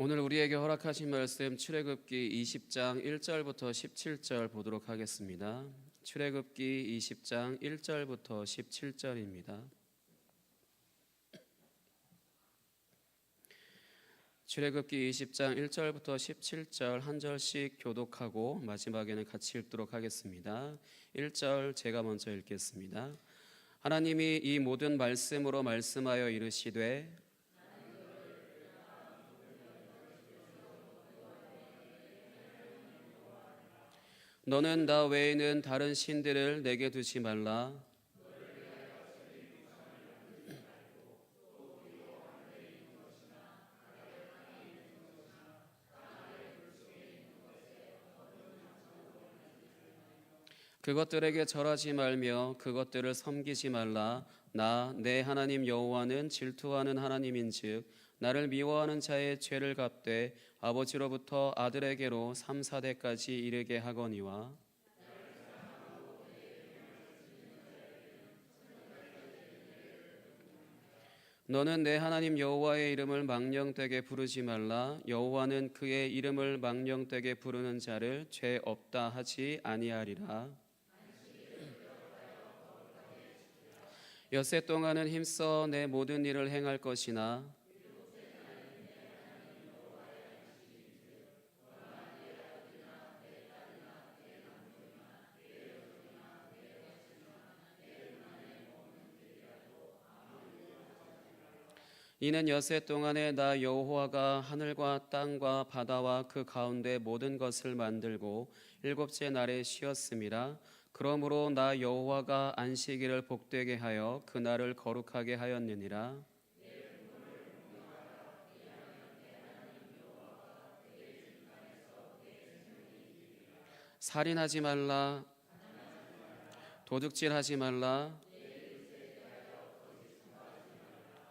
오늘 우리에게 허락하신 말씀 출애굽기 20장 1절부터 17절 보도록 하겠습니다. 출애굽기 20장 1절부터 17절입니다. 출애굽기 20장 1절부터 17절 한 절씩 교독하고 마지막에는 같이 읽도록 하겠습니다. 1절 제가 먼저 읽겠습니다. 하나님이 이 모든 말씀으로 말씀하여 이르시되 너는 나 외에는 다른 신들을 내게 두지 말라. 그것들에게 절하지 말며 그것들을 섬기지 말라. 나 내 하나님 여호와는 질투하는 하나님인즉 나를 미워하는 자의 죄를 갚되 아버지로부터 아들에게로 3, 4대까지 이르게 하거니와 너는 내 하나님 여호와의 이름을 망령되게 부르지 말라. 여호와는 그의 이름을 망령되게 부르는 자를 죄 없다 하지 아니하리라. 엿새 동안은 힘써 내 모든 일을 행할 것이나 이는 엿새 동안에 나 여호와가 하늘과 땅과 바다와 그 가운데 모든 것을 만들고 일곱째 날에 쉬었음이라. 그러므로 나 여호와가 안식일을 복되게 하여 그 날을 거룩하게 하였느니라. 살인하지 말라. 도둑질하지 말라.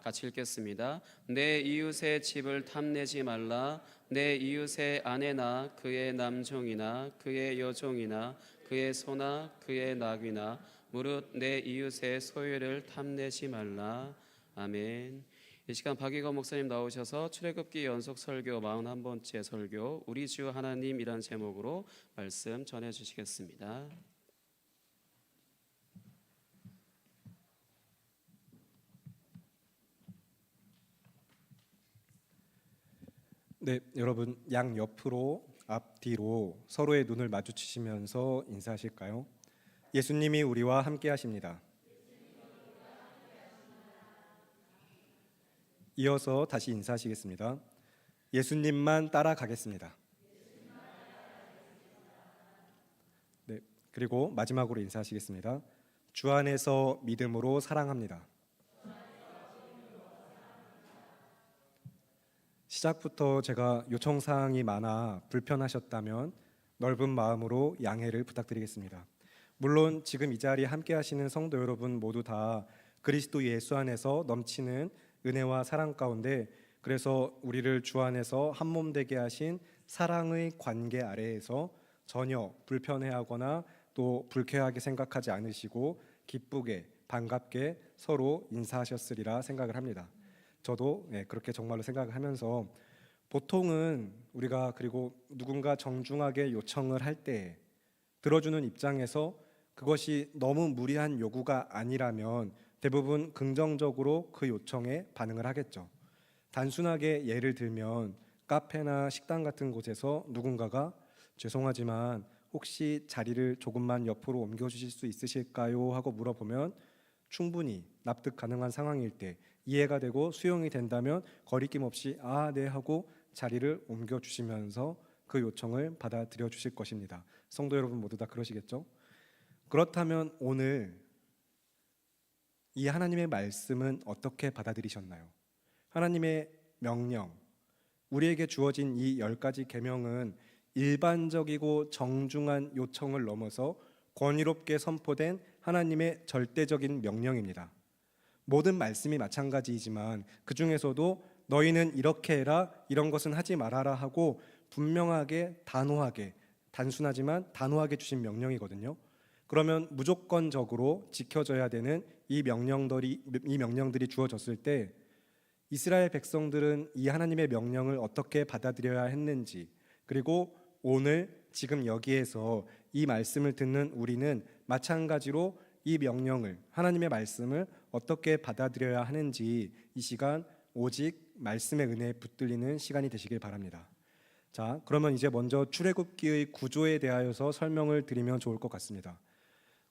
같이 읽겠습니다. 내 이웃의 집을 탐내지 말라. 내 이웃의 아내나 그의 남종이나 그의 여종이나 그의 소나 그의 낙이나 무릇 내 이웃의 소유를 탐내지 말라. 아멘. 이 시간 박희건 목사님 나오셔서 출애굽기 연속 설교 41번째 설교 우리 주 하나님이란 제목으로 말씀 전해 주시겠습니다. 네, 여러분 양옆으로 앞뒤로 서로의 눈을 마주치시면서 인사하실까요? 예수님이 우리와 함께 하십니다. 이어서 다시 인사하시겠습니다. 예수님만 따라가겠습니다. 네, 그리고 마지막으로 인사하시겠습니다. 주 안에서 믿음으로 사랑합니다. 시작부터 제가 요청사항이 많아 불편하셨다면 넓은 마음으로 양해를 부탁드리겠습니다. 물론 지금 이 자리에 함께 하시는 성도 여러분 모두 다 그리스도 예수 안에서 넘치는 은혜와 사랑 가운데 그래서 우리를 주 안에서 한 몸 되게 하신 사랑의 관계 아래에서 전혀 불편해하거나 또 불쾌하게 생각하지 않으시고 기쁘게 반갑게 서로 인사하셨으리라 생각을 합니다. 저도 그렇게 정말로 생각을 하면서 보통은 우리가 그리고 누군가 정중하게 요청을 할 때 들어주는 입장에서 그것이 너무 무리한 요구가 아니라면 대부분 긍정적으로 그 요청에 반응을 하겠죠. 단순하게 예를 들면 카페나 식당 같은 곳에서 누군가가 죄송하지만 혹시 자리를 조금만 옆으로 옮겨주실 수 있으실까요? 하고 물어보면 충분히 납득 가능한 상황일 때 이해가 되고 수용이 된다면 거리낌 없이 네 하고 자리를 옮겨주시면서 그 요청을 받아들여 주실 것입니다. 성도 여러분 모두 다 그러시겠죠? 그렇다면 오늘 이 하나님의 말씀은 어떻게 받아들이셨나요? 하나님의 명령, 우리에게 주어진 이 10가지 계명은 일반적이고 정중한 요청을 넘어서 권위롭게 선포된 하나님의 절대적인 명령입니다. 모든 말씀이 마찬가지이지만 그 중에서도 너희는 이렇게 해라, 이런 것은 하지 말아라 하고 분명하게 단호하게, 단순하지만 단호하게 주신 명령이거든요. 그러면 무조건적으로 지켜져야 되는 이 명령들이 주어졌을 때 이스라엘 백성들은 이 하나님의 명령을 어떻게 받아들여야 했는지, 그리고 오늘 지금 여기에서 이 말씀을 듣는 우리는 마찬가지로 이 명령을, 하나님의 말씀을 어떻게 받아들여야 하는지 이 시간 오직 말씀의 은혜에 붙들리는 시간이 되시길 바랍니다. 자, 그러면 이제 먼저 출애굽기의 구조에 대하여서 설명을 드리면 좋을 것 같습니다.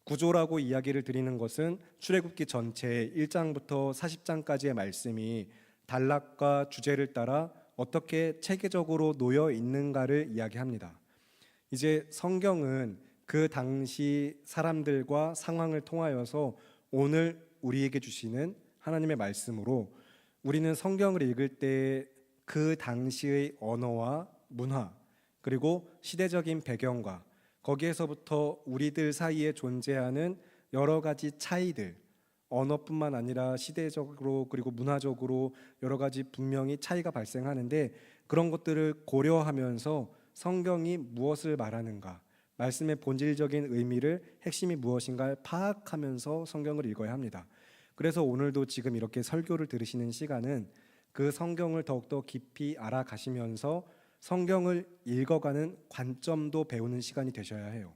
구조라고 이야기를 드리는 것은 출애굽기 전체 1장부터 40장까지의 말씀이 단락과 주제를 따라 어떻게 체계적으로 놓여 있는가를 이야기합니다. 이제 성경은 그 당시 사람들과 상황을 통하여서 오늘 우리에게 주시는 하나님의 말씀으로 우리는 성경을 읽을 때 그 당시의 언어와 문화, 그리고 시대적인 배경과 거기에서부터 우리들 사이에 존재하는 여러 가지 차이들, 언어뿐만 아니라 시대적으로 그리고 문화적으로 여러 가지 분명히 차이가 발생하는데, 그런 것들을 고려하면서 성경이 무엇을 말하는가, 말씀의 본질적인 의미를, 핵심이 무엇인가를 파악하면서 성경을 읽어야 합니다. 그래서 오늘도 지금 이렇게 설교를 들으시는 시간은 그 성경을 더욱더 깊이 알아가시면서 성경을 읽어가는 관점도 배우는 시간이 되셔야 해요.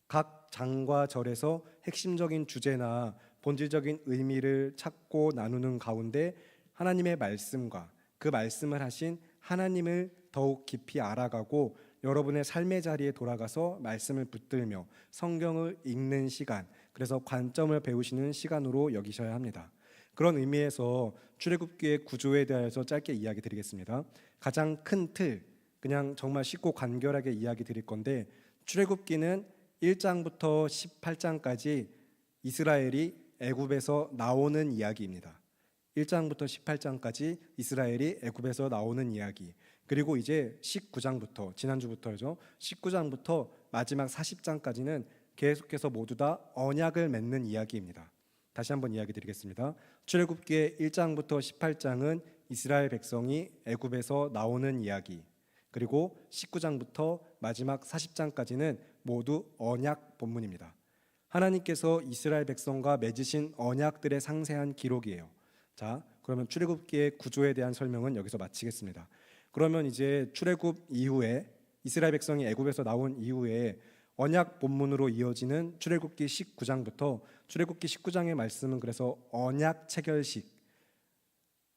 각 장과 절에서 핵심적인 주제나 본질적인 의미를 찾고 나누는 가운데 하나님의 말씀과 그 말씀을 하신 하나님을 더욱 깊이 알아가고 여러분의 삶의 자리에 돌아가서 말씀을 붙들며 성경을 읽는 시간, 그래서 관점을 배우시는 시간으로 여기셔야 합니다. 그런 의미에서 출애굽기의 구조에 대해서 짧게 이야기 드리겠습니다. 가장 큰 틀, 그냥 정말 쉽고 간결하게 이야기 드릴 건데, 출애굽기는 1장부터 18장까지 이스라엘이 애굽에서 나오는 이야기입니다. 1장부터 18장까지 이스라엘이 애굽에서 나오는 이야기. 그리고 이제 19장부터, 지난주부터죠, 19장부터 마지막 40장까지는 계속해서 모두 다 언약을 맺는 이야기입니다. 다시 한번 이야기 드리겠습니다. 출애굽기의 1장부터 18장은 이스라엘 백성이 애굽에서 나오는 이야기, 그리고 19장부터 마지막 40장까지는 모두 언약 본문입니다. 하나님께서 이스라엘 백성과 맺으신 언약들의 상세한 기록이에요. 자, 그러면 출애굽기의 구조에 대한 설명은 여기서 마치겠습니다. 그러면 이제 출애굽 이후에, 이스라엘 백성이 애굽에서 나온 이후에 언약 본문으로 이어지는 출애굽기 19장부터, 출애굽기 19장의 말씀은 그래서 언약 체결식,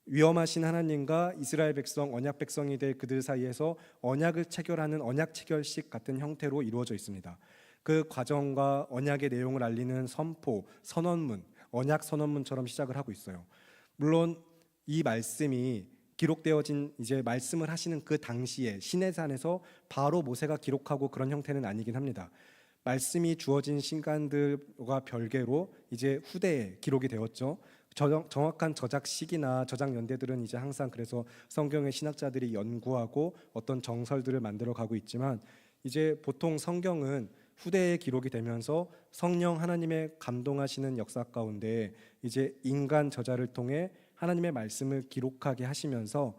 위엄하신 하나님과 이스라엘 백성, 언약 백성이 될 그들 사이에서 언약을 체결하는 언약 체결식 같은 형태로 이루어져 있습니다. 그 과정과 언약의 내용을 알리는 선포, 선언문, 언약 선언문처럼 시작을 하고 있어요. 물론 이 말씀이 기록되어진, 이제 말씀을 하시는 그 당시에 시내산에서 바로 모세가 기록하고 그런 형태는 아니긴 합니다. 말씀이 주어진 시간들과 별개로 이제 후대에 기록이 되었죠. 정확한 저작 시기나 저작 연대들은 이제 항상 그래서 성경의 신학자들이 연구하고 어떤 정설들을 만들어 가고 있지만, 이제 보통 성경은 후대에 기록이 되면서 성령 하나님의 감동하시는 역사 가운데 이제 인간 저자를 통해 하나님의 말씀을 기록하게 하시면서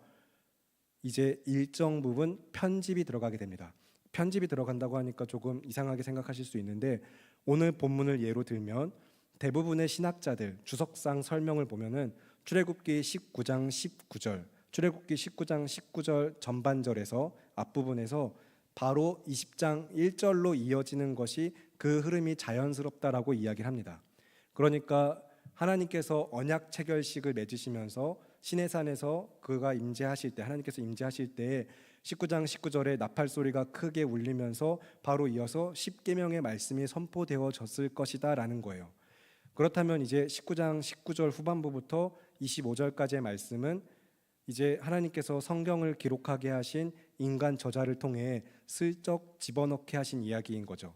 이제 일정 부분 편집이 들어가게 됩니다. 편집이 들어간다고 하니까 조금 이상하게 생각하실 수 있는데, 오늘 본문을 예로 들면 대부분의 신학자들 주석상 설명을 보면은 출애굽기 19장 19절, 출애굽기 19장 19절 전반절에서 앞부분에서 바로 20장 1절로 이어지는 것이 그 흐름이 자연스럽다라고 이야기를 합니다. 그러니까 하나님께서 언약 체결식을 맺으시면서 시내산에서 그가 임재하실 때, 하나님께서 임재하실 때 19장 19절에 나팔 소리가 크게 울리면서 바로 이어서 십계명의 말씀이 선포되어졌을 것이다 라는 거예요. 그렇다면 이제 19장 19절 후반부부터 25절까지의 말씀은 이제 하나님께서 성경을 기록하게 하신 인간 저자를 통해 슬쩍 집어넣게 하신 이야기인 거죠.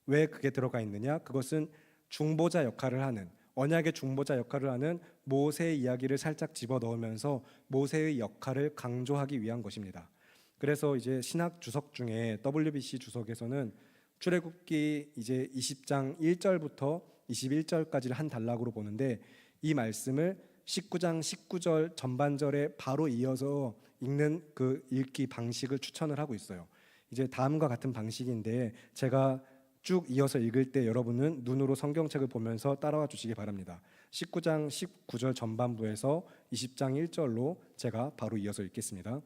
왜 그게 들어가 있느냐? 그것은 중보자 역할을 하는, 언약의 중보자 역할을 하는 모세의 이야기를 살짝 집어넣으면서 모세의 역할을 강조하기 위한 것입니다. 그래서 이제 신학 주석 중에 WBC 주석에서는 출애굽기 이제 20장 1절부터 21절까지를 한 단락으로 보는데, 이 말씀을 19장 19절 전반절에 바로 이어서 읽는 그 읽기 방식을 추천을 하고 있어요. 이제 다음과 같은 방식인데 제가 쭉 이어서 읽을 때 여러분은 눈으로 성경책을 보면서 따라와 주시기 바랍니다. 19장 19절 전반부에서 20장 1절로 제가 바로 이어서 읽겠습니다.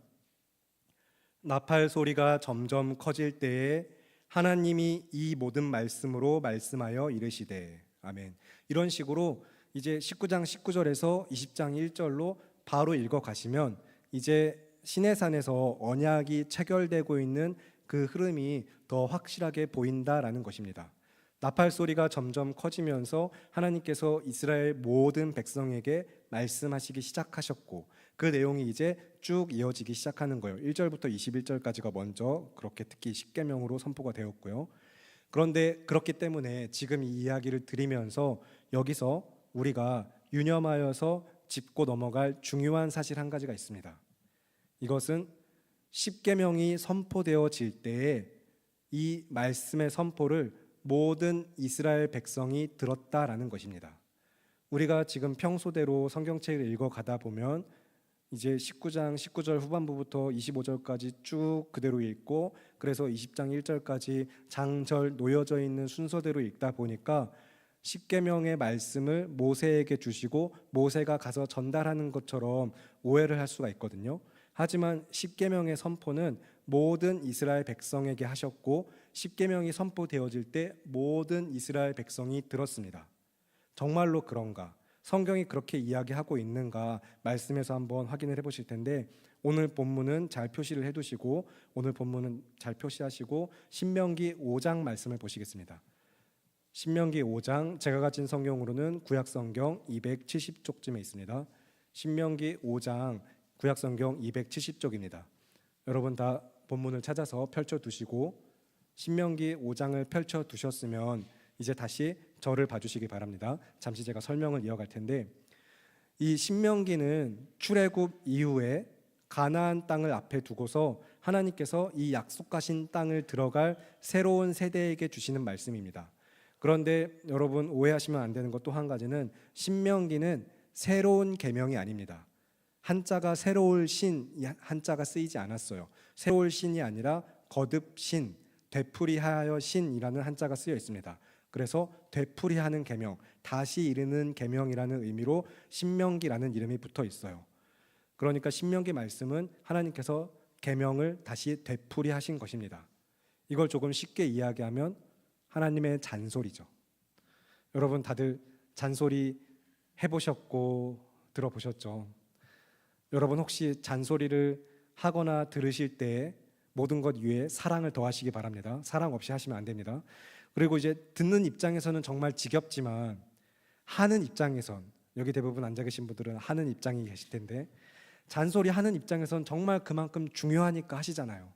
나팔 소리가 점점 커질 때에 하나님이 이 모든 말씀으로 말씀하여 이르시되. 아멘. 이런 식으로 이제 19장 19절에서 20장 1절로 바로 읽어 가시면 이제 시내산에서 언약이 체결되고 있는 그 흐름이 더 확실하게 보인다라는 것입니다. 나팔 소리가 점점 커지면서 하나님께서 이스라엘 모든 백성에게 말씀하시기 시작하셨고, 그 내용이 이제 쭉 이어지기 시작하는 거예요. 1절부터 21절까지가 먼저 그렇게 특히 십계명으로 선포가 되었고요. 그런데 그렇기 때문에 지금 이 이야기를 드리면서 여기서 우리가 유념하여서 짚고 넘어갈 중요한 사실 한 가지가 있습니다. 이것은 십계명이 선포되어질 때에 이 말씀의 선포를 모든 이스라엘 백성이 들었다라는 것입니다. 우리가 지금 평소대로 성경책을 읽어가다 보면 이제 19장 19절 후반부부터 25절까지 쭉 그대로 읽고, 그래서 20장 1절까지 장절 놓여져 있는 순서대로 읽다 보니까 십계명의 말씀을 모세에게 주시고 모세가 가서 전달하는 것처럼 오해를 할 수가 있거든요. 하지만 십계명의 선포는 모든 이스라엘 백성에게 하셨고, 십계명이 선포되어질 때 모든 이스라엘 백성이 들었습니다. 정말로 그런가? 성경이 그렇게 이야기하고 있는가? 말씀에서 한번 확인을 해보실 텐데, 오늘 본문은 잘 표시를 해두시고, 오늘 본문은 잘 표시하시고 신명기 5장 말씀을 보시겠습니다. 신명기 5장, 제가 가진 성경으로는 구약성경 270쪽쯤에 있습니다. 신명기 5장 구약성경 270쪽입니다. 여러분 다 본문을 찾아서 펼쳐두시고 신명기 5장을 펼쳐두셨으면 이제 다시 저를 봐주시기 바랍니다. 잠시 제가 설명을 이어갈 텐데, 이 신명기는 출애굽 이후에 가나안 땅을 앞에 두고서 하나님께서 이 약속하신 땅을 들어갈 새로운 세대에게 주시는 말씀입니다. 그런데 여러분 오해하시면 안 되는 것 또 한 가지는, 신명기는 새로운 계명이 아닙니다. 한자가 새로울 신, 한자가 쓰이지 않았어요. 새로울 신이 아니라 거듭 신, 되풀이하여 신이라는 한자가 쓰여 있습니다. 그래서 되풀이하는 계명, 다시 이르는 계명이라는 의미로 신명기라는 이름이 붙어 있어요. 그러니까 신명기 말씀은 하나님께서 계명을 다시 되풀이하신 것입니다. 이걸 조금 쉽게 이야기하면 하나님의 잔소리죠. 여러분 다들 잔소리 해보셨고 들어보셨죠? 여러분 혹시 잔소리를 하거나 들으실 때 모든 것 위에 사랑을 더하시기 바랍니다. 사랑 없이 하시면 안 됩니다. 그리고 이제 듣는 입장에서는 정말 지겹지만 하는 입장에선, 여기 대부분 앉아 계신 분들은 하는 입장이 계실 텐데, 잔소리 하는 입장에선 정말 그만큼 중요하니까 하시잖아요.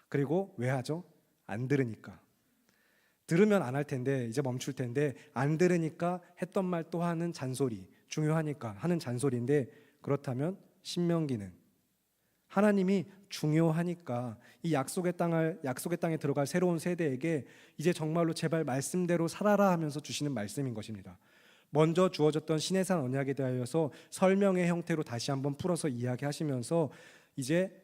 그리고 왜 하죠? 안 들으니까. 들으면 안 할 텐데, 이제 멈출 텐데, 안 들으니까 했던 말 또 하는 잔소리, 중요하니까 하는 잔소리인데, 그렇다면 신명기는 하나님이 중요하니까 이 약속의 땅에 들어갈 새로운 세대에게 이제 정말로 제발 말씀대로 살아라 하면서 주시는 말씀인 것입니다. 먼저 주어졌던 시내산 언약에 대하여서 설명의 형태로 다시 한번 풀어서 이야기하시면서 이제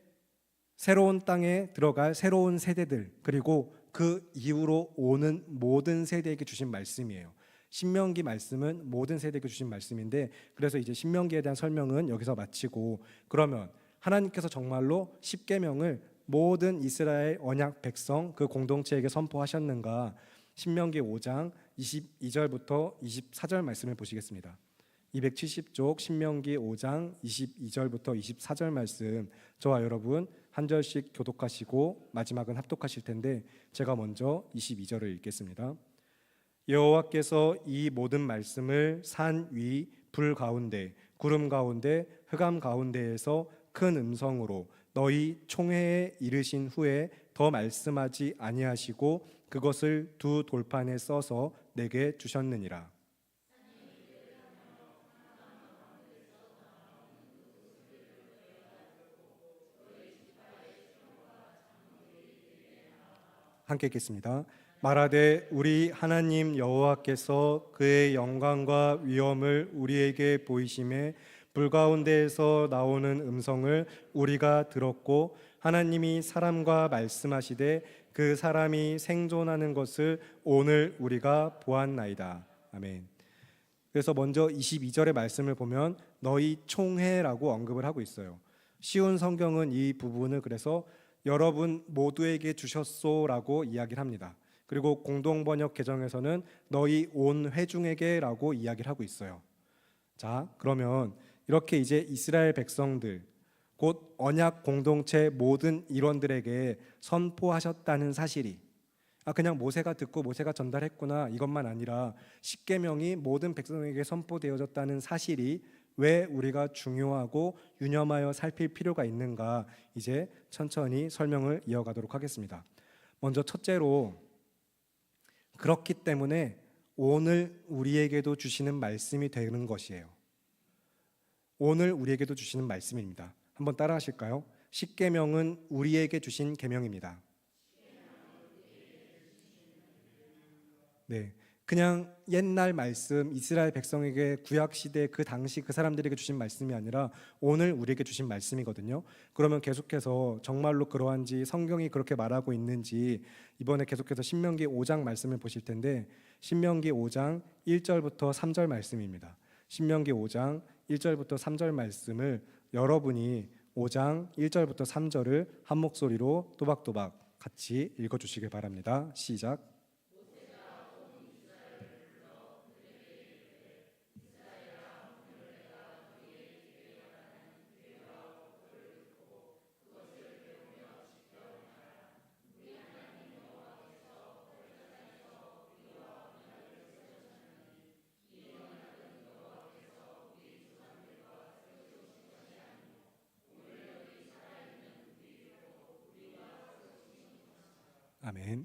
새로운 땅에 들어갈 새로운 세대들, 그리고 그 이후로 오는 모든 세대에게 주신 말씀이에요. 신명기 말씀은 모든 세대에게 주신 말씀인데, 그래서 이제 신명기에 대한 설명은 여기서 마치고, 그러면 하나님께서 정말로 십계명을 모든 이스라엘 언약 백성 그 공동체에게 선포하셨는가? 신명기 5장 22절부터 24절 말씀을 보시겠습니다. 270쪽 신명기 5장 22절부터 24절 말씀, 저와 여러분 한 절씩 교독하시고 마지막은 합독하실 텐데, 제가 먼저 22절을 읽겠습니다. 여호와께서 이 모든 말씀을 산 위, 불 가운데, 구름 가운데, 흑암 가운데에서 큰 음성으로 너희 총회에 이르신 후에 더 말씀하지 아니하시고 그것을 두 돌판에 써서 내게 주셨느니라. 함께 읽겠습니다. 말하되 우리 하나님 여호와께서 그의 영광과 위엄을 우리에게 보이심에 불 가운데에서 나오는 음성을 우리가 들었고, 하나님이 사람과 말씀하시되 그 사람이 생존하는 것을 오늘 우리가 보았나이다. 아멘. 그래서 먼저 22절의 말씀을 보면 너희 총회라고 언급을 하고 있어요. 쉬운 성경은 이 부분을 그래서 여러분 모두에게 주셨소라고 이야기를 합니다. 그리고 공동번역 개정에서는 너희 온 회중에게라고 이야기를 하고 있어요. 자, 그러면 이렇게 이제 이스라엘 백성들 곧 언약 공동체 모든 일원들에게 선포하셨다는 사실이 그냥 모세가 듣고 모세가 전달했구나 이것만 아니라 십계명이 모든 백성에게 선포되어졌다는 사실이 왜 우리가 중요하고 유념하여 살필 필요가 있는가 이제 천천히 설명을 이어가도록 하겠습니다. 먼저 첫째로 그렇기 때문에 오늘 우리에게도 주시는 말씀이 되는 것이에요. 오늘 우리에게도 주시는 말씀입니다. 한번 따라 하실까요? 십계명은 우리에게 주신 계명입니다. 네, 그냥 옛날 말씀 이스라엘 백성에게 구약 시대 그 당시 그 사람들에게 주신 말씀이 아니라 오늘 우리에게 주신 말씀이거든요. 그러면 계속해서 정말로 그러한지 성경이 그렇게 말하고 있는지 이번에 계속해서 신명기 5장 말씀을 보실 텐데 신명기 5장 1절부터 3절 말씀입니다. 신명기 5장 1절부터 3절 말씀을 여러분이 5장 1절부터 3절을 한 목소리로 또박또박 같이 읽어주시길 바랍니다. 시작. 아멘.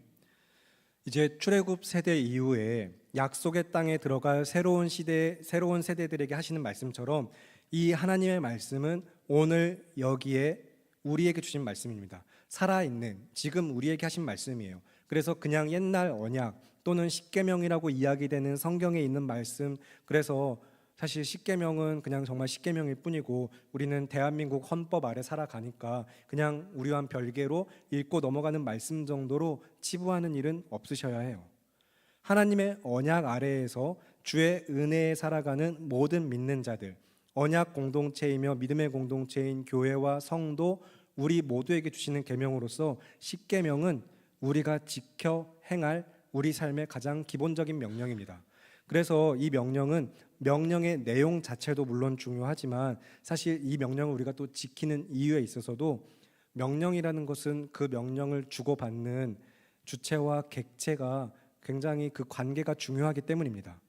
이제 출애굽 세대 이후에 약속의 땅에 들어갈 새로운 시대, 새로운 세대들에게 하시는 말씀처럼 이 하나님의 말씀은 오늘 여기에 우리에게 주신 말씀입니다. 살아있는 지금 우리에게 하신 말씀이에요. 그래서 그냥 옛날 언약 또는 십계명이라고 이야기되는 성경에 있는 말씀, 그래서 사실 십계명은 그냥 정말 십계명일 뿐이고 우리는 대한민국 헌법 아래 살아가니까 그냥 우리와는 별개로 읽고 넘어가는 말씀 정도로 치부하는 일은 없으셔야 해요. 하나님의 언약 아래에서 주의 은혜에 살아가는 모든 믿는 자들, 언약 공동체이며 믿음의 공동체인 교회와 성도 우리 모두에게 주시는 계명으로서 십계명은 우리가 지켜 행할 우리 삶의 가장 기본적인 명령입니다. 그래서 이 명령은 명령의 내용 자체도 물론 중요하지만 사실 이 명령을 우리가 또 지키는 이유에 있어서도 명령이라는 것은 그 명령을 주고받는 주체와 객체가 굉장히 그 관계가 중요하기 때문입니다.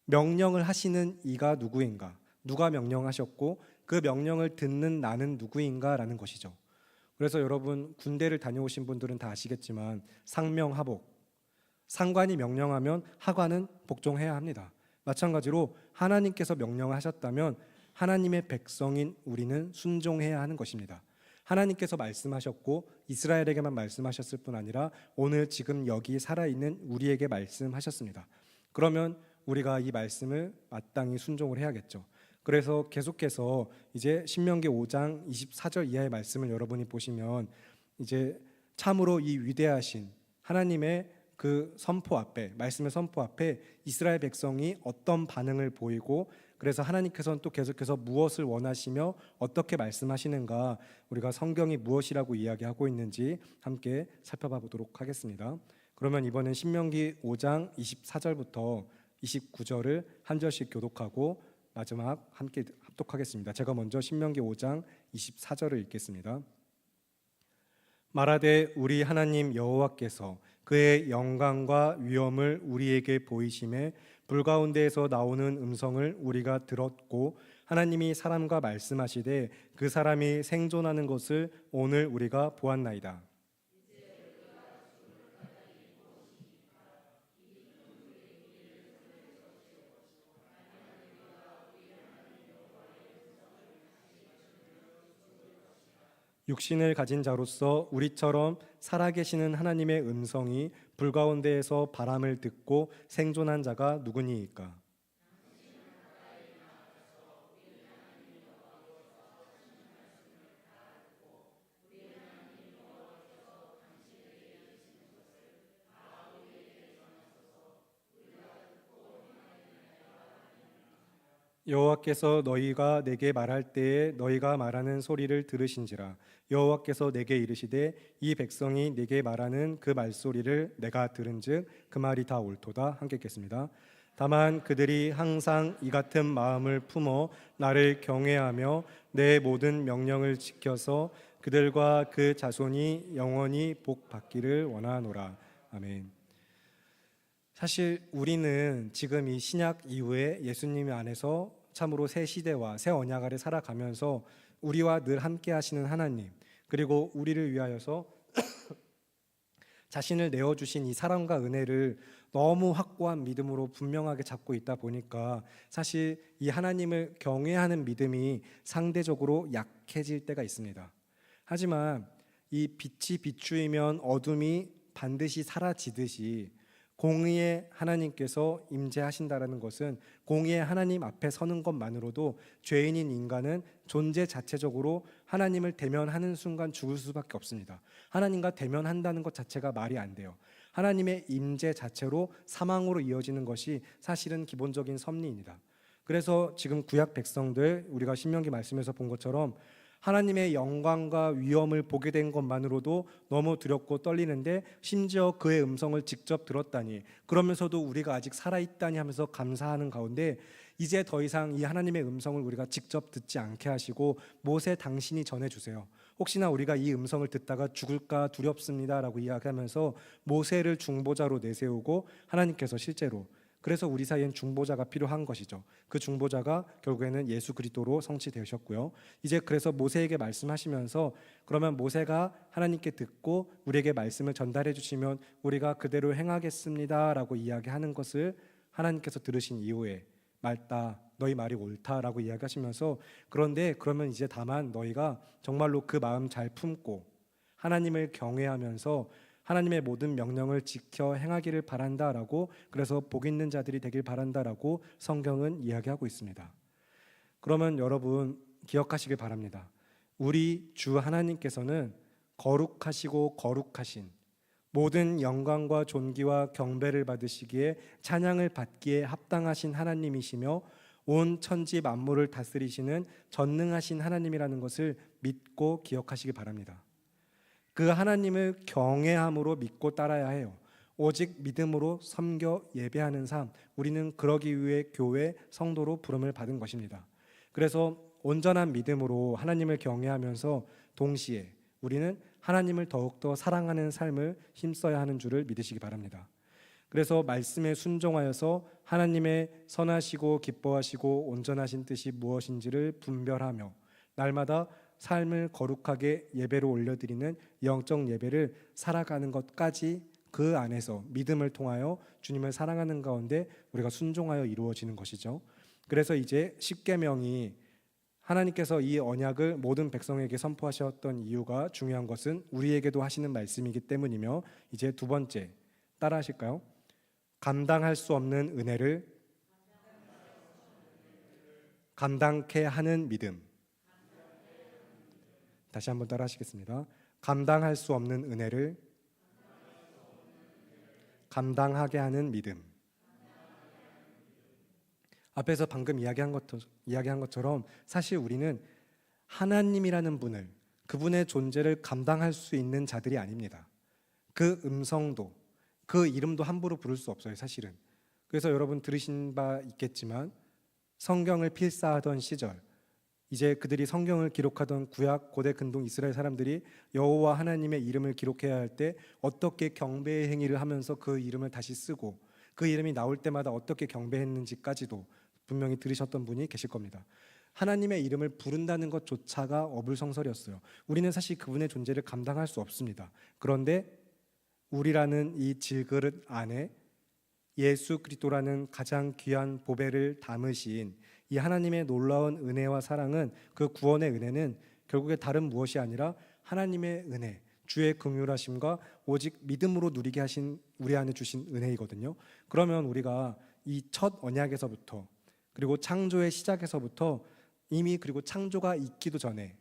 명령을 하시는 이가 누구인가? 누가 명령하셨고 그 명령을 듣는 나는 누구인가라는 것이죠. 그래서 여러분 군대를 다녀오신 분들은 다 아시겠지만 상명하복, 상관이 명령하면 하관은 복종해야 합니다. 마찬가지로 하나님께서 명령하셨다면 하나님의 백성인 우리는 순종해야 하는 것입니다. 하나님께서 말씀하셨고 이스라엘에게만 말씀하셨을 뿐 아니라 오늘 지금 여기 살아있는 우리에게 말씀하셨습니다. 그러면 우리가 이 말씀을 마땅히 순종을 해야겠죠. 그래서 계속해서 이제 신명기 5장 24절 이하의 말씀을 여러분이 보시면 이제 참으로 이 위대하신 하나님의 그 선포 앞에, 말씀의 선포 앞에 이스라엘 백성이 어떤 반응을 보이고 그래서 하나님께서는 또 계속해서 무엇을 원하시며 어떻게 말씀하시는가, 우리가 성경이 무엇이라고 이야기하고 있는지 함께 살펴봐 보도록 하겠습니다. 그러면 이번엔 신명기 5장 24절부터 29절을 한 절씩 교독하고 마지막 함께 합독하겠습니다. 제가 먼저 신명기 5장 24절을 읽겠습니다. 말하되 우리 하나님 여호와께서 그의 영광과 위엄을 우리에게 보이심에 불 가운데에서 나오는 음성을 우리가 들었고 하나님이 사람과 말씀하시되 그 사람이 생존하는 것을 오늘 우리가 보았나이다. 육신을 가진 자로서 우리처럼 살아계시는 하나님의 음성이 불 가운데에서 바람을 듣고 생존한 자가 누구니이까? 여호와께서 너희가 내게 말할 때에 너희가 말하는 소리를 들으신지라. 여호와께서 내게 이르시되 이 백성이 내게 말하는 그 말소리를 내가 들은즉 그 말이 다 옳도다. 함께 읽겠습니다. 다만 그들이 항상 이 같은 마음을 품어 나를 경외하며 내 모든 명령을 지켜서 그들과 그 자손이 영원히 복 받기를 원하노라. 아멘. 사실 우리는 지금 이 신약 이후에 예수님 안에서 참으로 새 시대와 새 언약 아래 살아가면서 우리와 늘 함께 하시는 하나님, 그리고 우리를 위하여서 자신을 내어주신 이 사랑과 은혜를 너무 확고한 믿음으로 분명하게 잡고 있다 보니까 사실 이 하나님을 경외하는 믿음이 상대적으로 약해질 때가 있습니다. 하지만 이 빛이 비추이면 어둠이 반드시 사라지듯이 공의의 하나님께서 임재하신다라는 것은 공의의 하나님 앞에 서는 것만으로도 죄인인 인간은 존재 자체적으로 하나님을 대면하는 순간 죽을 수밖에 없습니다. 하나님과 대면한다는 것 자체가 말이 안 돼요. 하나님의 임재 자체로 사망으로 이어지는 것이 사실은 기본적인 섭리입니다. 그래서 지금 구약 백성들, 우리가 신명기 말씀에서 본 것처럼 하나님의 영광과 위엄을 보게 된 것만으로도 너무 두렵고 떨리는데 심지어 그의 음성을 직접 들었다니, 그러면서도 우리가 아직 살아있다니 하면서 감사하는 가운데 이제 더 이상 이 하나님의 음성을 우리가 직접 듣지 않게 하시고 모세 당신이 전해주세요. 혹시나 우리가 이 음성을 듣다가 죽을까 두렵습니다라고 이야기하면서 모세를 중보자로 내세우고 하나님께서 실제로, 그래서 우리 사이엔 중보자가 필요한 것이죠. 그 중보자가 결국에는 예수 그리스도로 성취되셨고요. 이제 그래서 모세에게 말씀하시면서 그러면 모세가 하나님께 듣고 우리에게 말씀을 전달해 주시면 우리가 그대로 행하겠습니다라고 이야기하는 것을 하나님께서 들으신 이후에 맑다, 너희 말이 옳다라고 이야기하시면서 그런데 그러면 이제 다만 너희가 정말로 그 마음 잘 품고 하나님을 경외하면서 하나님의 모든 명령을 지켜 행하기를 바란다라고, 그래서 복 있는 자들이 되길 바란다라고 성경은 이야기하고 있습니다. 그러면 여러분 기억하시길 바랍니다. 우리 주 하나님께서는 거룩하시고 거룩하신, 모든 영광과 존귀와 경배를 받으시기에 찬양을 받기에 합당하신 하나님이시며 온 천지 만물을 다스리시는 전능하신 하나님이라는 것을 믿고 기억하시기 바랍니다. 그 하나님을 경외함으로 믿고 따라야 해요. 오직 믿음으로 섬겨 예배하는 삶, 우리는 그러기 위해 교회 성도로 부름을 받은 것입니다. 그래서 온전한 믿음으로 하나님을 경외하면서 동시에 우리는 하나님을 더욱더 사랑하는 삶을 힘써야 하는 줄을 믿으시기 바랍니다. 그래서 말씀에 순종하여서 하나님의 선하시고 기뻐하시고 온전하신 뜻이 무엇인지를 분별하며 날마다 삶을 거룩하게 예배로 올려드리는 영적 예배를 살아가는 것까지 그 안에서 믿음을 통하여 주님을 사랑하는 가운데 우리가 순종하여 이루어지는 것이죠. 그래서 이제 십계명이 하나님께서 이 언약을 모든 백성에게 선포하셨던 이유가, 중요한 것은 우리에게도 하시는 말씀이기 때문이며, 이제 두 번째 따라 하실까요? 감당할 수 없는 은혜를 감당케 하는 믿음. 다시 한번 따라 하시겠습니다. 감당할 수 없는 은혜를 감당하게 하는 믿음. 앞에서 방금 이야기한 것처럼 사실 우리는 하나님이라는 분을, 그분의 존재를 감당할 수 있는 자들이 아닙니다. 그 음성도, 그 이름도 함부로 부를 수 없어요, 사실은. 그래서 여러분 들으신 바 있겠지만 성경을 필사하던 시절, 이제 그들이 성경을 기록하던 구약 고대 근동 이스라엘 사람들이 여호와 하나님의 이름을 기록해야 할 때 어떻게 경배의 행위를 하면서 그 이름을 다시 쓰고 그 이름이 나올 때마다 어떻게 경배했는지까지도 분명히 들으셨던 분이 계실 겁니다. 하나님의 이름을 부른다는 것조차가 어불성설이었어요. 우리는 사실 그분의 존재를 감당할 수 없습니다. 그런데 우리라는 이 질그릇 안에 예수 그리스도라는 가장 귀한 보배를 담으신 이 하나님의 놀라운 은혜와 사랑은, 그 구원의 은혜는 결국에 다른 무엇이 아니라 하나님의 은혜, 주의 긍휼하심과 오직 믿음으로 누리게 하신 우리 안에 주신 은혜이거든요. 그러면 우리가 이 첫 언약에서부터, 그리고 창조의 시작에서부터 이미, 그리고 창조가 있기도 전에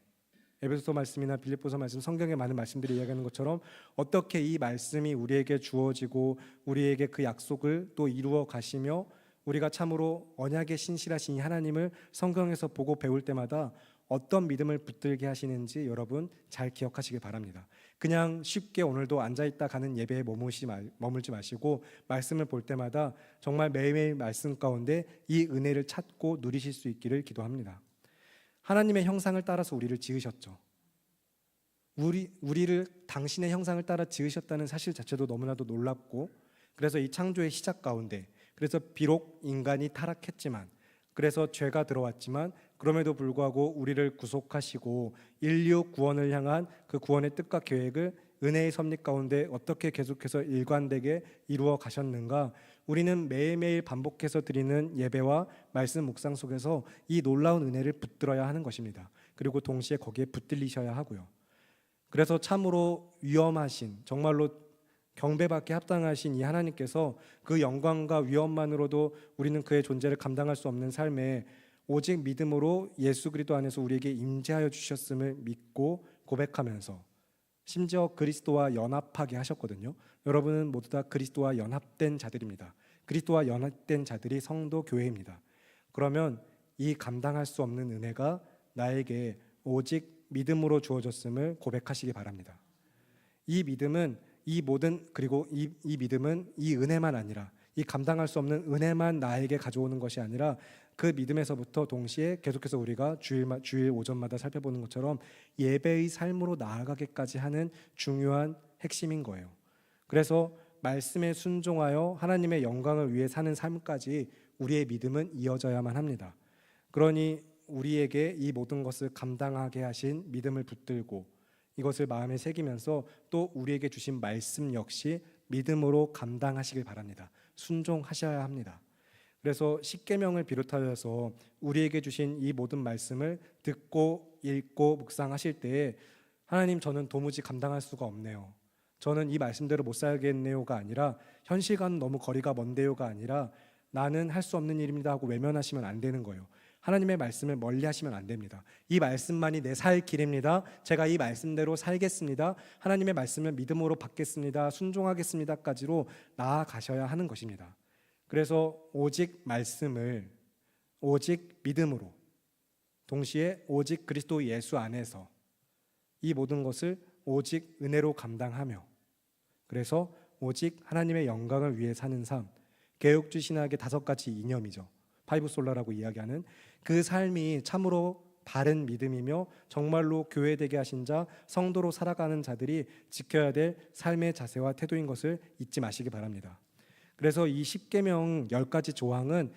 에베소서 말씀이나 빌립보서 말씀, 성경의 많은 말씀들이 이야기하는 것처럼 어떻게 이 말씀이 우리에게 주어지고 우리에게 그 약속을 또 이루어 가시며 우리가 참으로 언약의 신실하신 이 하나님을 성경에서 보고 배울 때마다 어떤 믿음을 붙들게 하시는지 여러분 잘 기억하시길 바랍니다. 그냥 쉽게 오늘도 앉아있다 가는 예배에 머물지 마시고 말씀을 볼 때마다 정말 매일매일 말씀 가운데 이 은혜를 찾고 누리실 수 있기를 기도합니다. 하나님의 형상을 따라서 우리를 지으셨죠. 우리를 당신의 형상을 따라 지으셨다는 사실 자체도 너무나도 놀랍고, 그래서 이 창조의 시작 가운데, 그래서 비록 인간이 타락했지만, 그래서 죄가 들어왔지만 그럼에도 불구하고 우리를 구속하시고 인류 구원을 향한 그 구원의 뜻과 계획을 은혜의 섭리 가운데 어떻게 계속해서 일관되게 이루어 가셨는가, 우리는 매일매일 반복해서 드리는 예배와 말씀 묵상 속에서 이 놀라운 은혜를 붙들어야 하는 것입니다. 그리고 동시에 거기에 붙들리셔야 하고요. 그래서 참으로 위엄하신, 정말로 경배받게 합당하신 이 하나님께서 그 영광과 위엄만으로도 우리는 그의 존재를 감당할 수 없는 삶에 오직 믿음으로 예수 그리스도 안에서 우리에게 임재하여 주셨음을 믿고 고백하면서 심지어 그리스도와 연합하게 하셨거든요. 여러분은 모두 다 그리스도와 연합된 자들입니다. 그리스도와 연합된 자들이 성도 교회입니다. 그러면 이 감당할 수 없는 은혜가 나에게 오직 믿음으로 주어졌음을 고백하시기 바랍니다. 이 믿음은 이 믿음은 이 은혜만 아니라, 이 감당할 수 없는 은혜만 나에게 가져오는 것이 아니라, 그 믿음에서부터 동시에 계속해서 우리가 주일 오전마다 살펴보는 것처럼 예배의 삶으로 나아가기까지 하는 중요한 핵심인 거예요. 그래서 말씀에 순종하여 하나님의 영광을 위해 사는 삶까지 우리의 믿음은 이어져야만 합니다. 그러니 우리에게 이 모든 것을 감당하게 하신 믿음을 붙들고 이것을 마음에 새기면서 또 우리에게 주신 말씀 역시 믿음으로 감당하시길 바랍니다. 순종하셔야 합니다. 그래서 십계명을 비롯하여서 우리에게 주신 이 모든 말씀을 듣고 읽고 묵상하실 때에 하나님, 저는 도무지 감당할 수가 없네요. 저는 이 말씀대로 못 살겠네요가 아니라, 현실과는 너무 거리가 먼데요가 아니라, 나는 할 수 없는 일입니다 하고 외면하시면 안 되는 거예요. 하나님의 말씀을 멀리 하시면 안 됩니다. 이 말씀만이 내 살 길입니다. 제가 이 말씀대로 살겠습니다. 하나님의 말씀을 믿음으로 받겠습니다. 순종하겠습니다까지로 나아가셔야 하는 것입니다. 그래서 오직 말씀을 오직 믿음으로, 동시에 오직 그리스도 예수 안에서 이 모든 것을 오직 은혜로 감당하며, 그래서 오직 하나님의 영광을 위해 사는 삶, 개혁주 신학의 5가지 이념이죠. 파이브솔라라고 이야기하는 그 삶이 참으로 바른 믿음이며 정말로 교회되게 하신 자, 성도로 살아가는 자들이 지켜야 될 삶의 자세와 태도인 것을 잊지 마시기 바랍니다. 그래서 이 십계명 10가지 조항은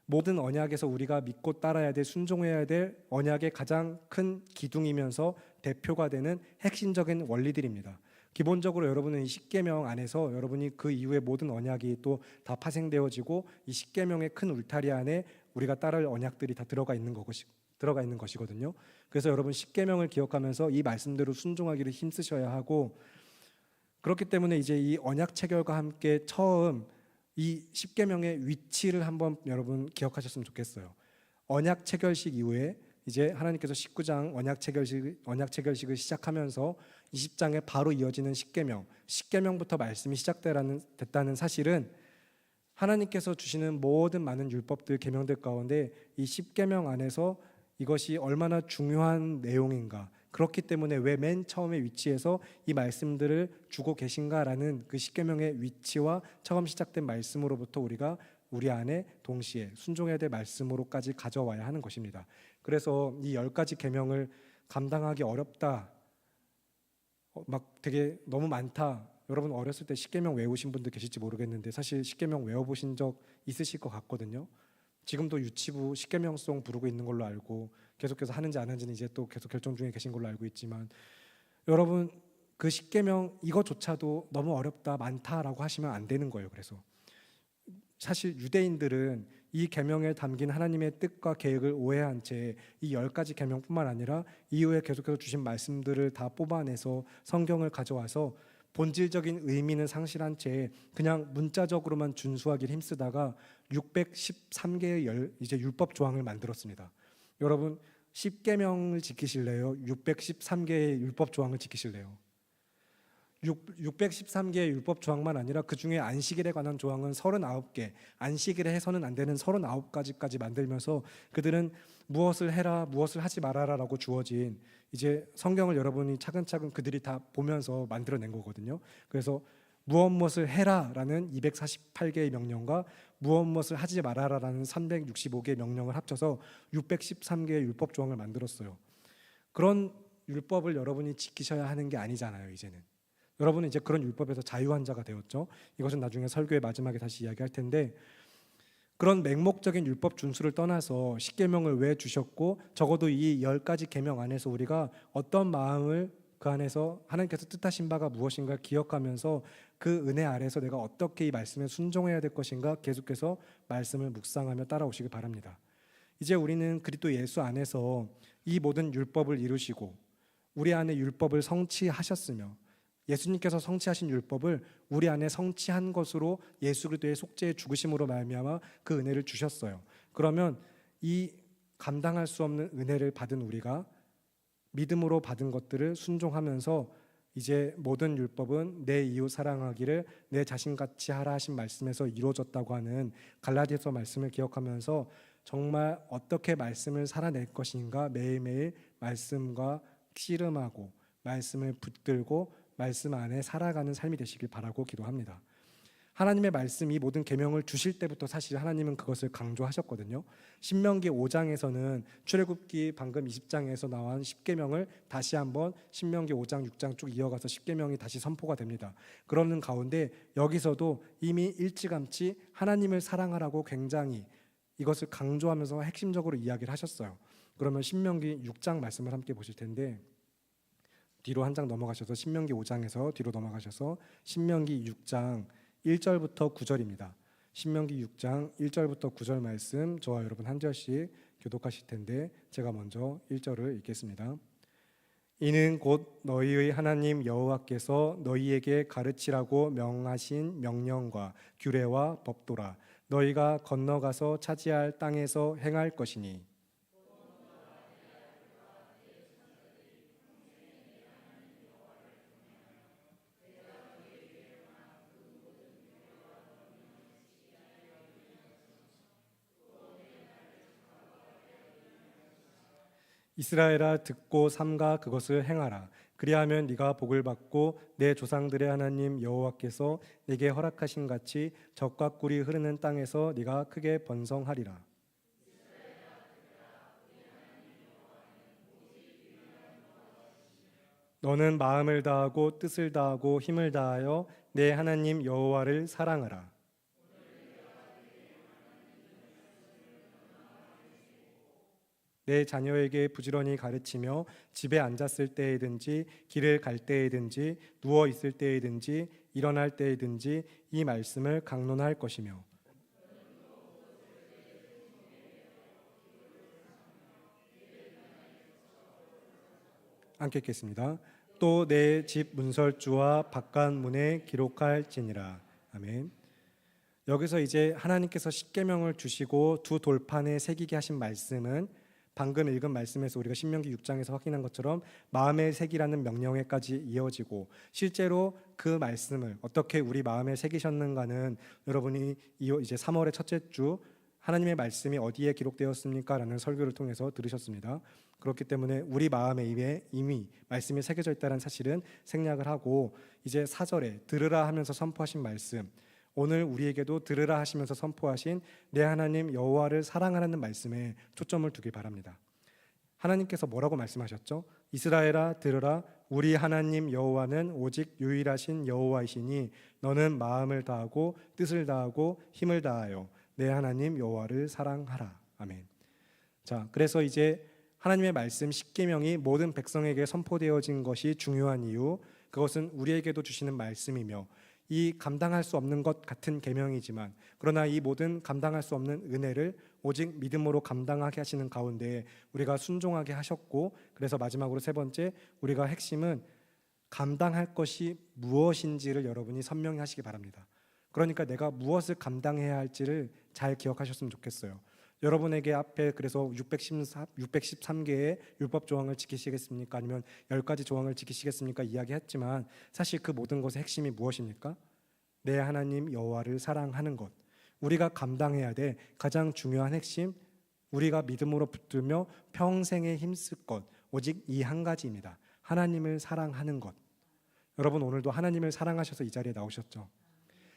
모든 언약에서 우리가 믿고 따라야 될, 순종해야 될 언약의 가장 큰 기둥이면서 대표가 되는 핵심적인 원리들입니다. 기본적으로 여러분은 이 십계명 안에서 여러분이 그 이후의 모든 언약이 또 다 파생되어지고 이 십계명의 큰 울타리 안에 우리가 따를 언약들이 다 들어가 있는 것이거든요. 그래서 여러분 십계명을 기억하면서 이 말씀대로 순종하기를 힘쓰셔야 하고, 그렇기 때문에 이제 이 언약 체결과 함께 처음 이 십계명의 위치를 한번 여러분 기억하셨으면 좋겠어요. 언약 체결식 이후에 이제 하나님께서 19장 언약 체결식을 시작하면서 20장에 바로 이어지는 십계명부터 말씀이 시작됐다는 사실은 하나님께서 주시는 모든 많은 율법들, 계명들 가운데 이 십계명 안에서 이것이 얼마나 중요한 내용인가, 그렇기 때문에 왜 맨 처음에 위치에서 이 말씀들을 주고 계신가라는 그 십계명의 위치와 처음 시작된 말씀으로부터 우리가 우리 안에 동시에 순종해야 될 말씀으로까지 가져와야 하는 것입니다. 그래서 이 10가지 계명을 감당하기 어렵다, 막 되게 너무 많다, 여러분 어렸을 때 십계명 외우신 분들 계실지 모르겠는데 사실 십계명 외워보신 적 있으실 것 같거든요. 지금도 유치부 십계명송 부르고 있는 걸로 알고, 계속해서 하는지 안 하는지는 이제 또 계속 결정 중에 계신 걸로 알고 있지만, 여러분 그 십계명 이거조차도 너무 어렵다, 많다라고 하시면 안 되는 거예요. 그래서 사실 유대인들은 이 계명에 담긴 하나님의 뜻과 계획을 오해한 채 이 10가지 계명뿐만 아니라 이후에 계속해서 주신 말씀들을 다 뽑아내서 성경을 가져와서 본질적인 의미는 상실한 채 그냥 문자적으로만 준수하기를 힘쓰다가 613개의 이제 율법 조항을 만들었습니다. 여러분 10계명을 지키실래요? 613개의 율법 조항을 지키실래요? 613개의 율법 조항만 아니라 그 중에 안식일에 관한 조항은 39개, 안식일에 해서는 안 되는 39가지까지 만들면서 그들은 무엇을 해라, 무엇을 하지 말아라라고 주어진 이제 성경을 여러분이 차근차근 그들이 다 보면서 만들어낸 거거든요. 그래서 무엇을 해라라는 248개의 명령과 무엇을 하지 말아라라는 365개의 명령을 합쳐서 613개의 율법 조항을 만들었어요. 그런 율법을 여러분이 지키셔야 하는 게 아니잖아요, 이제는. 여러분은 이제 그런 율법에서 자유한 자가 되었죠. 이것은 나중에 설교의 마지막에 다시 이야기할 텐데, 그런 맹목적인 율법 준수를 떠나서 십계명을 왜 주셨고, 적어도 이 10가지 계명 안에서 우리가 어떤 마음을 그 안에서 하나님께서 뜻하신 바가 무엇인가를 기억하면서 그 은혜 아래서 내가 어떻게 이 말씀에 순종해야 될 것인가 계속해서 말씀을 묵상하며 따라오시기 바랍니다. 이제 우리는 그리스도 예수 안에서 이 모든 율법을 이루시고 우리 안에 율법을 성취하셨으며, 예수님께서 성취하신 율법을 우리 안에 성취한 것으로 예수 그리스도의 속죄의 죽으심으로 말미암아 그 은혜를 주셨어요. 그러면 이 감당할 수 없는 은혜를 받은 우리가 믿음으로 받은 것들을 순종하면서 이제 모든 율법은 내 이웃 사랑하기를 내 자신같이 하라 하신 말씀에서 이루어졌다고 하는 갈라디아서 말씀을 기억하면서 정말 어떻게 말씀을 살아낼 것인가 매일매일 말씀과 씨름하고 말씀을 붙들고 말씀 안에 살아가는 삶이 되시길 바라고 기도합니다. 하나님의 말씀 이 모든 계명을 주실 때부터 사실 하나님은 그것을 강조하셨거든요. 신명기 5장에서는 출애굽기 방금 20장에서 나온 10계명을 다시 한번 신명기 5장 6장 쭉 이어가서 10계명이 다시 선포가 됩니다. 그러는 가운데 여기서도 이미 일찌감치 하나님을 사랑하라고 굉장히 이것을 강조하면서 핵심적으로 이야기를 하셨어요. 그러면 신명기 6장 말씀을 함께 보실 텐데, 뒤로 한 장 넘어가셔서 신명기 5장에서 뒤로 넘어가셔서 신명기 6장 1절부터 9절입니다. 신명기 6장 1절부터 9절 말씀 저와 여러분 한 절씩 교독하실 텐데 제가 먼저 1절을 읽겠습니다. 이는 곧 너희의 하나님 여호와께서 너희에게 가르치라고 명하신 명령과 규례와 법도라. 너희가 건너가서 차지할 땅에서 행할 것이니 이스라엘아 듣고 삼가 그것을 행하라. 그리하면 네가 복을 받고 내 조상들의 하나님 여호와께서 네게 허락하신 같이 젖과 꿀이 흐르는 땅에서 네가 크게 번성하리라. 너는 마음을 다하고 뜻을 다하고 힘을 다하여 내 하나님 여호와를 사랑하라. 내 자녀에게 부지런히 가르치며 집에 앉았을 때에든지 길을 갈 때에든지 누워 있을 때에든지 일어날 때에든지 이 말씀을 강론할 것이며, 함께 읽겠습니다. 또 내 집 문설주와 바깥 문에 기록할지니라. 아멘. 여기서 이제 하나님께서 십계명을 주시고 두 돌판에 새기게 하신 말씀은 방금 읽은 말씀에서 우리가 신명기 6장에서 확인한 것처럼 마음에 새기라는 명령에까지 이어지고, 실제로 그 말씀을 어떻게 우리 마음에 새기셨는가는 여러분이 이제 3월의 첫째 주 하나님의 말씀이 어디에 기록되었습니까? 라는 설교를 통해서 들으셨습니다. 그렇기 때문에 우리 마음에 이미 말씀이 새겨져 있다는 사실은 생략을 하고, 이제 4절에 들으라 하면서 선포하신 말씀, 오늘 우리에게도 들으라 하시면서 선포하신 내 하나님 여호와를 사랑하라는 말씀에 초점을 두길 바랍니다. 하나님께서 뭐라고 말씀하셨죠? 이스라엘아 들으라, 우리 하나님 여호와는 오직 유일하신 여호와이시니 너는 마음을 다하고 뜻을 다하고 힘을 다하여 내 하나님 여호와를 사랑하라. 아멘. 자, 그래서 이제 하나님의 말씀 십계명이 모든 백성에게 선포되어진 것이 중요한 이유, 그것은 우리에게도 주시는 말씀이며 이 감당할 수 없는 것 같은 계명이지만, 그러나 이 모든 감당할 수 없는 은혜를 오직 믿음으로 감당하게 하시는 가운데 우리가 순종하게 하셨고, 그래서 마지막으로 세 번째, 우리가 핵심은 감당할 것이 무엇인지를 여러분이 선명히 하시기 바랍니다. 그러니까 내가 무엇을 감당해야 할지를 잘 기억하셨으면 좋겠어요. 여러분에게 앞에 그래서 613개의 율법 조항을 지키시겠습니까? 아니면 10가지 조항을 지키시겠습니까? 이야기했지만 사실 그 모든 것의 핵심이 무엇입니까? 내 하나님 여호와를 사랑하는 것. 우리가 감당해야 될 가장 중요한 핵심, 우리가 믿음으로 붙들며 평생에 힘쓸 것, 오직 이 한 가지입니다. 하나님을 사랑하는 것. 여러분 오늘도 하나님을 사랑하셔서 이 자리에 나오셨죠.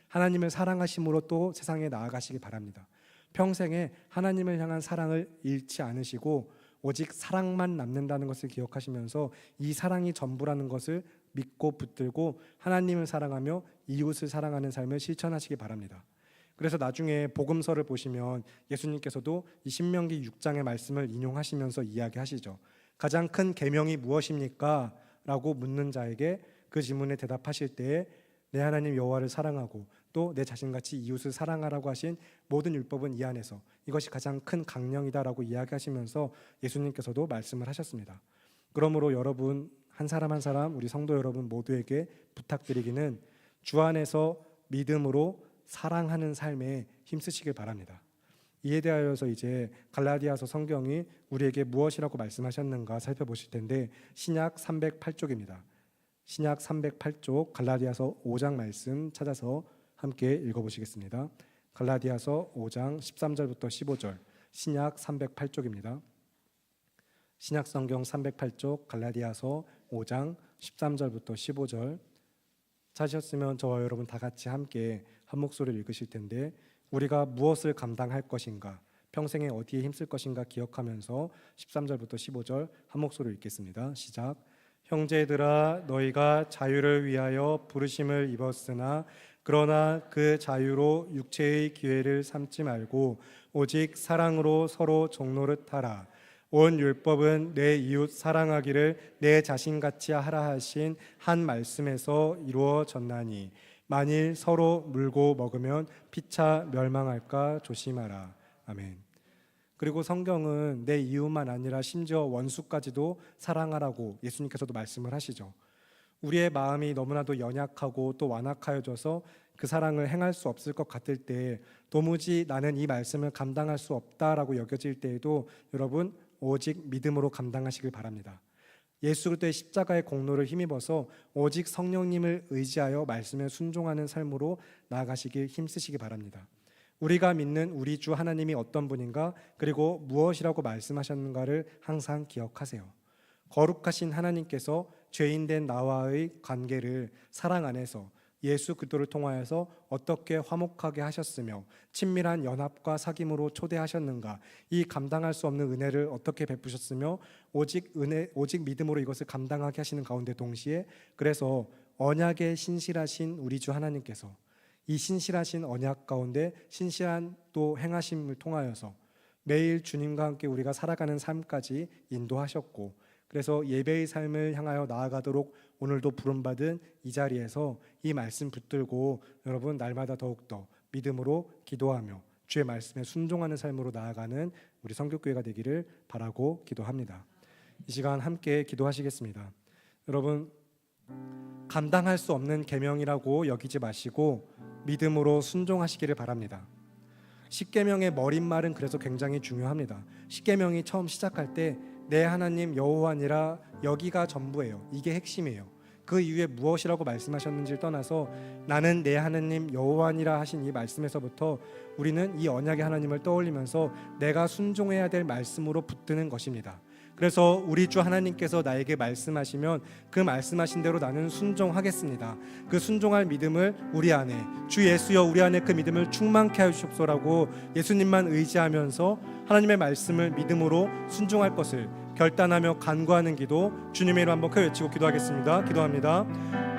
하나님을 사랑하심으로 또 세상에 나아가시기 바랍니다. 평생에 하나님을 향한 사랑을 잃지 않으시고 오직 사랑만 남는다는 것을 기억하시면서 이 사랑이 전부라는 것을 믿고 붙들고 하나님을 사랑하며 이웃을 사랑하는 삶을 실천하시기 바랍니다. 그래서 나중에 복음서를 보시면 예수님께서도 이 신명기 6장의 말씀을 인용하시면서 이야기하시죠. 가장 큰 계명이 무엇입니까? 라고 묻는 자에게 그 질문에 대답하실 때에 내 하나님 여호와를 사랑하고 또 내 자신같이 이웃을 사랑하라고 하신 모든 율법은 이 안에서 이것이 가장 큰 강령이다라고 이야기하시면서 예수님께서도 말씀을 하셨습니다. 그러므로 여러분 한 사람 한 사람 우리 성도 여러분 모두에게 부탁드리기는 주 안에서 믿음으로 사랑하는 삶에 힘쓰시길 바랍니다. 이에 대하여서 이제 갈라디아서 성경이 우리에게 무엇이라고 말씀하셨는가 살펴보실 텐데 신약 308쪽입니다. 신약 308쪽 갈라디아서 5장 말씀 찾아서 함께 읽어보시겠습니다. 갈라디아서 5장 13절부터 15절 신약 308쪽입니다. 신약 성경 308쪽 갈라디아서 5장 13절부터 15절 찾으셨으면 저와 여러분 다 같이 함께 한 목소리를 읽으실 텐데 우리가 무엇을 감당할 것인가 평생에 어디에 힘쓸 것인가 기억하면서 13절부터 15절 한 목소리를 읽겠습니다. 시작. 형제들아 너희가 자유를 위하여 부르심을 입었으나 그러나 그 자유로 육체의 기회를 삼지 말고 오직 사랑으로 서로 종노릇하라. 온 율법은 내 이웃 사랑하기를 내 자신같이 하라 하신 한 말씀에서 이루어졌나니 만일 서로 물고 먹으면 피차 멸망할까 조심하라. 아멘. 그리고 성경은 내 이웃만 아니라 심지어 원수까지도 사랑하라고 예수님께서도 말씀을 하시죠. 우리의 마음이 너무나도 연약하고 또 완악하여져서 그 사랑을 행할 수 없을 것 같을 때 도무지 나는 이 말씀을 감당할 수 없다라고 여겨질 때에도 여러분 오직 믿음으로 감당하시길 바랍니다. 예수 그리스도의 십자가의 공로를 힘입어서 오직 성령님을 의지하여 말씀에 순종하는 삶으로 나아가시길 힘쓰시기 바랍니다. 우리가 믿는 우리 주 하나님이 어떤 분인가 그리고 무엇이라고 말씀하셨는가를 항상 기억하세요. 거룩하신 하나님께서 죄인된 나와의 관계를 사랑 안에서 예수 그리스도를 통하여서 어떻게 화목하게 하셨으며 친밀한 연합과 사귐으로 초대하셨는가 이 감당할 수 없는 은혜를 어떻게 베푸셨으며 오직 믿음으로 이것을 감당하게 하시는 가운데 동시에 그래서 언약에 신실하신 우리 주 하나님께서 이 신실하신 언약 가운데 신실한 또 행하심을 통하여서 매일 주님과 함께 우리가 살아가는 삶까지 인도하셨고 그래서 예배의 삶을 향하여 나아가도록 오늘도 부름받은 이 자리에서 이 말씀 붙들고 여러분 날마다 더욱더 믿음으로 기도하며 주의 말씀에 순종하는 삶으로 나아가는 우리 성교교회가 되기를 바라고 기도합니다. 이 시간 함께 기도하시겠습니다. 여러분 감당할 수 없는 계명이라고 여기지 마시고 믿음으로 순종하시기를 바랍니다. 십계명의 머릿말은 그래서 굉장히 중요합니다. 십계명이 처음 시작할 때 내 하나님 여호와니라 여기가 전부예요. 이게 핵심이에요. 그 이후에 무엇이라고 말씀하셨는지를 떠나서 나는 내 하나님 여호와니라 하신 이 말씀에서부터 우리는 이 언약의 하나님을 떠올리면서 내가 순종해야 될 말씀으로 붙드는 것입니다. 그래서 우리 주 하나님께서 나에게 말씀하시면 그 말씀하신 대로 나는 순종하겠습니다. 그 순종할 믿음을 우리 안에 주 예수여 우리 안에 그 믿음을 충만케 하시옵소서라고 예수님만 의지하면서 하나님의 말씀을 믿음으로 순종할 것을 결단하며 간구하는 기도 주님의 이름 한번 크게 외치고 기도하겠습니다. 기도합니다.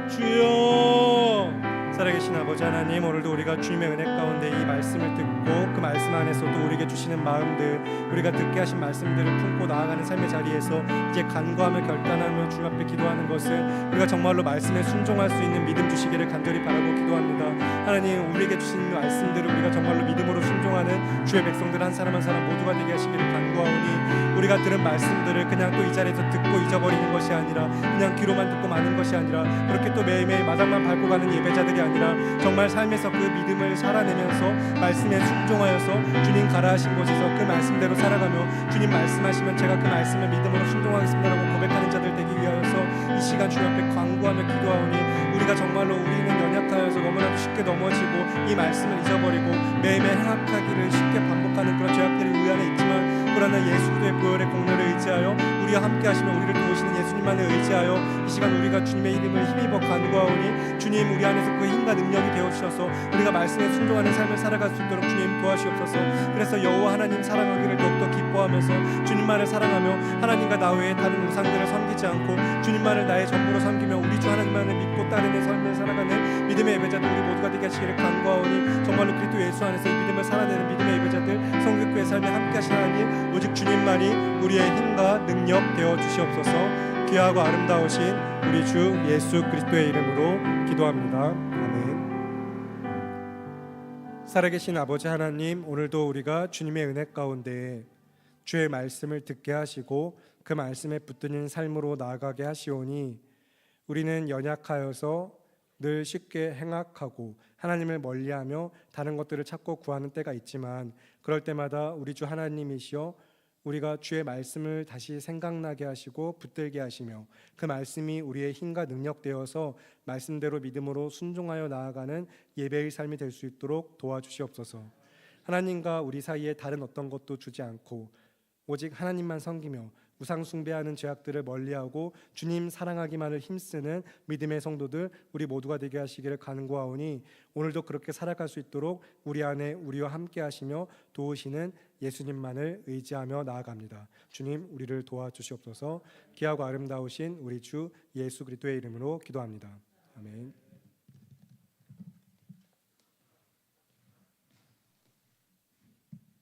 주여 살아계신 아버지 하나님 오늘도 우리가 주님의 은혜 가운데 이 말씀을 듣고 그 말씀 안에서도 우리에게 주시는 마음들 우리가 듣게 하신 말씀들을 품고 나아가는 삶의 자리에서 이제 간구하며 결단하며 주님 앞에 기도하는 것을 우리가 정말로 말씀에 순종할 수 있는 믿음 주시기를 간절히 바라고 기도합니다. 하나님 우리에게 주시는 말씀들을 우리가 정말로 믿음으로 순종하는 주의 백성들 한 사람 한 사람 모두가 되게 하시기를 간구하오니 우리가 들은 말씀들을 그냥 또 이 자리에서 듣고 잊어버리는 것이 아니라 그냥 귀로만 듣고 마는 것이 아니라 그렇게 또 매일매일 마당만 밟고 가는 예배자들이 아니라 정말 삶에서 그 믿음을 살아내면서 말씀에 순종하여서 주님 가라 하신 곳에서 그 말씀대로 살아가며 주님 말씀하시면 제가 그 말씀을 믿음으로 순종하겠습니다라고 고백하는 자들 되기 위하여서 이 시간 주님 앞에 간구하며 기도하오니 우리가 정말로 우리는 연약하여서 너무나도 쉽게 넘어지고 이 말씀을 잊어버리고 매일매일 행악하기를 쉽게 반복하는 그런 죄악들이 우리 안에 있지만 그러나 예수 그리스도의 보혈의 공로를 의지하여 우리와 함께 하시며 우리를 도우시는 예수님만을 의지하여 이 시간 우리가 주님의 이름을 힘입어 간구하오니 주님 우리 안에서 그 힘과 능력이 되어주셔서 우리가 말씀에 순종하는 삶을 살아갈 수 있도록 주님 도와주옵소서. 그래서 여호와 하나님 사랑하기를 더욱더 기뻐하면서 주님만을 사랑하며 하나님과 나 외에 다른 우상들을 섬기지 않고 주님만을 나의 전부로 섬기며 우리 주 하나님만을 믿고 따르는 삶을 살아가는 믿음의 예배자들 우리 모두가 되게 하시기를 간구하오니 정말로 그리스도 예수 안에서 이 믿음을 살아내는 믿음의 예배자들 성교교회 삶에 함께 하시는 하나님 오직 주님만이 우리의 힘과 능력 되어 주시옵소서. 귀하고 아름다우신 우리 주 예수 그리스도의 이름으로 기도합니다. 아멘. 살아계신 아버지 하나님, 오늘도 우리가 주님의 은혜 가운데 주의 말씀을 듣게 하시고 그 말씀에 붙드는 삶으로 나아가게 하시오니 우리는 연약하여서 늘 쉽게 행악하고 하나님을 멀리하며 다른 것들을 찾고 구하는 때가 있지만 그럴 때마다 우리 주 하나님이시여 우리가 주의 말씀을 다시 생각나게 하시고 붙들게 하시며 그 말씀이 우리의 힘과 능력 되어서 말씀대로 믿음으로 순종하여 나아가는 예배의 삶이 될 수 있도록 도와주시옵소서. 하나님과 우리 사이에 다른 어떤 것도 주지 않고 오직 하나님만 섬기며 우상 숭배하는 죄악들을 멀리하고 주님 사랑하기만을 힘쓰는 믿음의 성도들 우리 모두가 되게 하시기를 간구하오니 오늘도 그렇게 살아갈 수 있도록 우리 안에 우리와 함께 하시며 도우시는 예수님만을 의지하며 나아갑니다. 주님 우리를 도와주시옵소서. 귀하고 아름다우신 우리 주 예수 그리스도의 이름으로 기도합니다. 아멘.